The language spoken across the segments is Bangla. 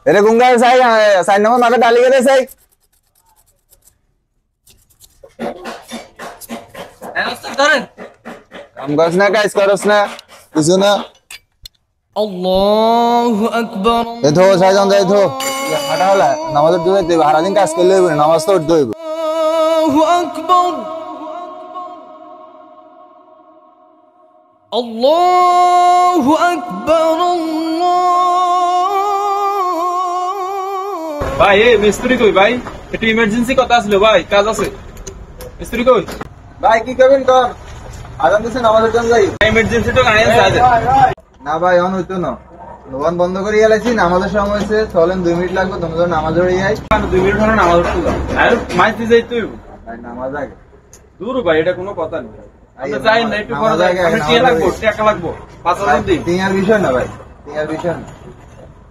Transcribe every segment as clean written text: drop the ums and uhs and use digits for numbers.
এরে গুঙ্গা সাই 4 নম্বর মাঠে ডালি গেলে সাই ধরেন কাম করছ না কাজ করছ না কিছু না আল্লাহু আকবার এ ধো সাই জন যাই ধো হাঁটা হলা নামাজের দুই দেব হারা দিন কাজ করলে হইব নামাজ তো উঠতে হইব আল্লাহু আকবার আল্লাহু আকবার ভাই এই মিস্ত্রি কই ভাই একটু ইমার্জেন্সি কথা ছিল ভাই কাজ আছে মিস্ত্রি কই ভাই কি করবেন কর আগাম দিছে নামাজের জন্য যাই ইমার্জেন্সি তো গাড়ি আছে না ভাই অন হইতো না দোকান বন্ধ করে গেলেছি নামাজের সময় হয়েছে চলেন 2 মিনিট লাগবে তোমরা যখন নামাজ পড়ে যাই 2 মিনিট ধরে নামাজ পড়তে যাও আর মাইজ দিয়ে যাইতে হইব ভাই নামাজ আগে দূর ভাই এটা কোনো কথা না আমরা যাই না একটু পরে যাই আমি টাকা লাগবো 5000 দিন টিয়ার বিষয় না ভাই টিয়ার বিষয় না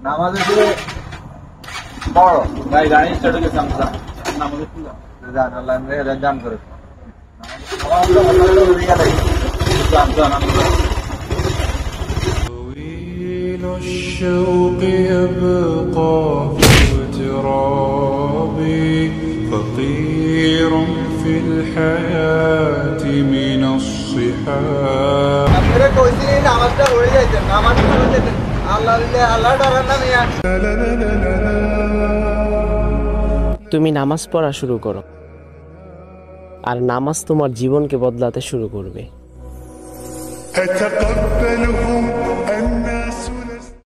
নামাজের দিকে বড় ভাই গাড়ি স্টার্ট হয়ে গেছে আমরা নামাজ পড়তে যাও জান আল্লাহ মেরে জান করে طويل الشوق يبقى في اغترابي فقير في الحياة من الصحاب আপনারা কইছি নামাজটা পড়ে যাইতেন নামাজ পড়ে যেতেন আল্লাহ আল্লাহ ডরার না মিয়া তুমি নামাজ পড়া শুরু করো আর নামাজ তোমার জীবনকে বদলাতে শুরু করবে।